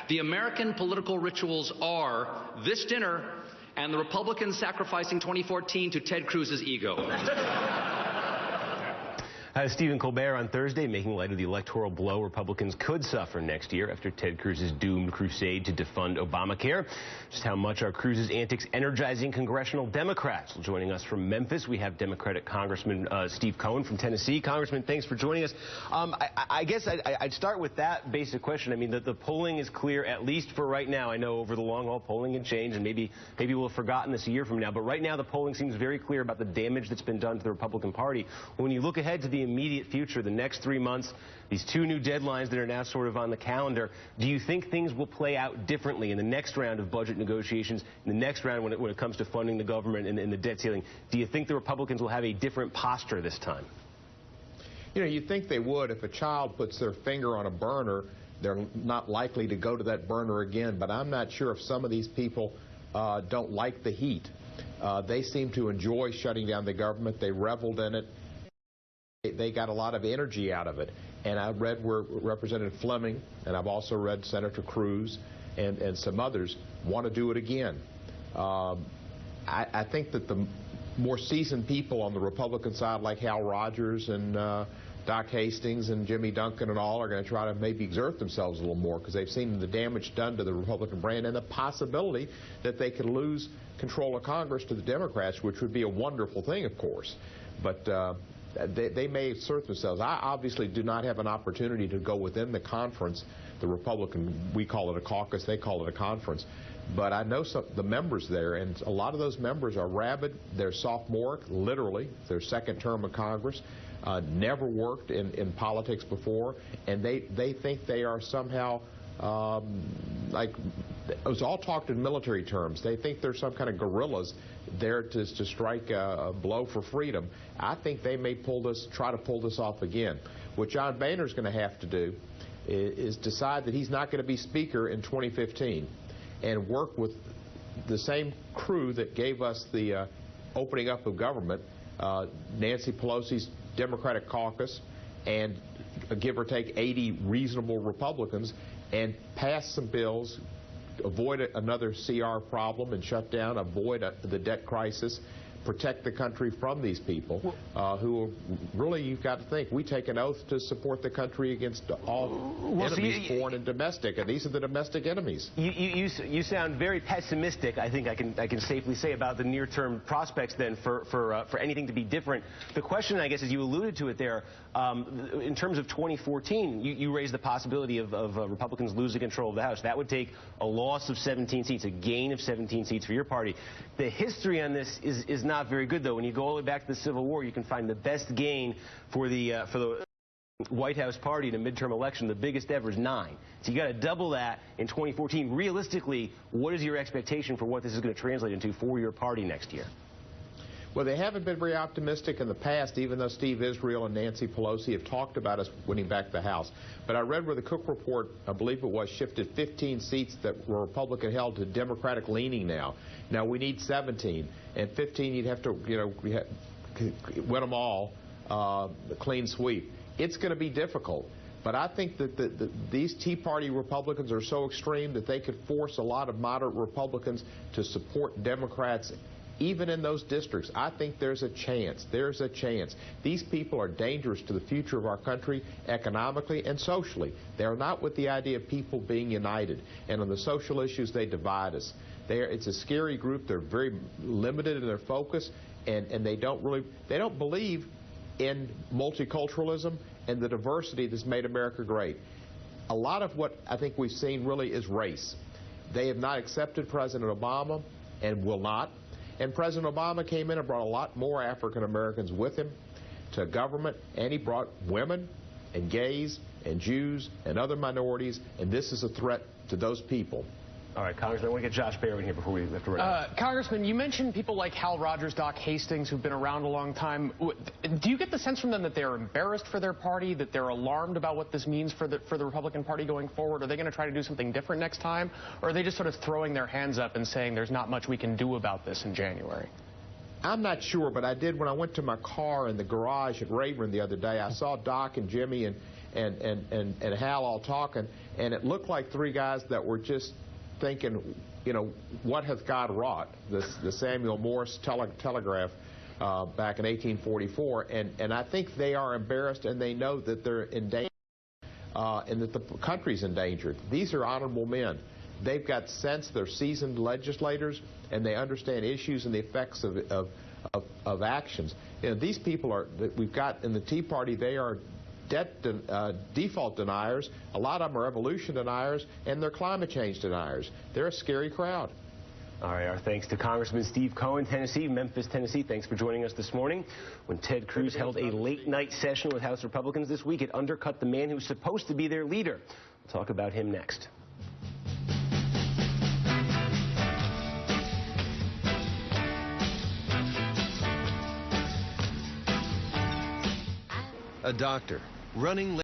The American political rituals are this dinner and the Republicans sacrificing 2014 to Ted Cruz's ego. Stephen Colbert on Thursday making light of the electoral blow Republicans could suffer next year after Ted Cruz's doomed crusade to defund Obamacare. Just how much are Cruz's antics energizing congressional Democrats? Well, joining us from Memphis, we have Democratic Congressman Steve Cohen from Tennessee. Congressman, thanks for joining us. I guess I'd start with that basic question. I mean, the polling is clear, at least for right now. I know over the long haul polling can change, and maybe we'll have forgotten this a year from now. But right now the polling seems very clear about the damage that's been done to the Republican Party. When you look ahead to the immediate future, the next 3 months, these two new deadlines that are now sort of on the calendar, do you think things will play out differently in the next round of budget negotiations, in the next round when it comes to funding the government and the debt ceiling? Do you think the Republicans will have a different posture this time? You know, you'd think they would. If a child puts their finger on a burner, they're not likely to go to that burner again. But I'm not sure if some of these people don't like the heat. They seem to enjoy shutting down the government. They reveled in it. They got a lot of energy out of it. And I read where Representative Fleming, and I've also read Senator Cruz and some others want to do it again. I think that the more seasoned people on the Republican side, like Hal Rogers and Doc Hastings and Jimmy Duncan and all, are going to try to maybe exert themselves a little more because they've seen the damage done to the Republican brand and the possibility that they could lose control of Congress to the Democrats, which would be a wonderful thing, of course. But they may assert themselves. I obviously do not have an opportunity to go within the conference, the Republican, we call it a caucus, they call it a conference. But I know the members there, and a lot of those members are rabid. They're sophomoric, literally, their second term of Congress, never worked in politics before, and they think they are somehow like, it was all talked in military terms. They think they're some kind of guerrillas there to strike a blow for freedom. I think they may try to pull this off again. What John Boehner's going to have to do is decide that he's not going to be Speaker in 2015 and work with the same crew that gave us the opening up of government, Nancy Pelosi's Democratic caucus, and give or take 80 reasonable Republicans, and pass some bills, avoid another CR problem and shut down, avoid the debt crisis, protect the country from these people who are really, you've got to think, we take an oath to support the country against all enemies, foreign and domestic, and these are the domestic enemies. You sound very pessimistic, I think I can safely say, about the near-term prospects then for anything to be different. The question, I guess, as you alluded to it there, in terms of 2014, you raised the possibility of Republicans losing control of the House. That would take a loss of 17 seats, a gain of 17 seats for your party. The history on this is not very good, though. When you go all the way back to the Civil War, you can find the best gain for the White House party in a midterm election, the biggest ever, is 9. So you got to double that in 2014. Realistically, what is your expectation for what this is going to translate into for your party next year? Well, they haven't been very optimistic in the past, even though Steve Israel and Nancy Pelosi have talked about us winning back the House. But I read where the Cook report, I believe it was, shifted 15 seats that were Republican held to Democratic leaning now. Now we need 17, and 15 you'd have to, win them all, clean sweep. It's going to be difficult. But I think that these Tea Party Republicans are so extreme that they could force a lot of moderate Republicans to support Democrats even in those districts. I think there's a chance. There's a chance. These people are dangerous to the future of our country economically and socially. They're not with the idea of people being united. And on the social issues, they divide us. It's a scary group. They're very limited in their focus, and they don't believe in multiculturalism and the diversity that's made America great. A lot of what I think we've seen really is race. They have not accepted President Obama and will not. And President Obama came in and brought a lot more African Americans with him to government, and he brought women and gays and Jews and other minorities, and this is a threat to those people. All right, Congressman, I want to get Josh Baer in here before we have to run. Congressman, you mentioned people like Hal Rogers, Doc Hastings, who've been around a long time. Do you get the sense from them that they're embarrassed for their party, that they're alarmed about what this means for the Republican Party going forward? Are they going to try to do something different next time? Or are they just sort of throwing their hands up and saying there's not much we can do about this in January? I'm not sure, but I did when I went to my car in the garage at Rayburn the other day. I saw Doc and Jimmy and and Hal all talking, and it looked like three guys that were just thinking, you know, what hath God wrought? The Samuel Morse telegraph back in 1844, and I think they are embarrassed, and they know that they're in danger, and that the country's in danger. These are honorable men. They've got sense. They're seasoned legislators, and they understand issues and the effects of actions. You know, these people that we've got in the Tea Party, they are default deniers. A lot of them are evolution deniers, and they're climate change deniers. They're a scary crowd. All right, our thanks to Congressman Steve Cohen, Memphis, Tennessee. Thanks for joining us this morning. When Ted Cruz held a late-night session with House Republicans this week, it undercut the man who's supposed to be their leader. We'll talk about him next. A doctor running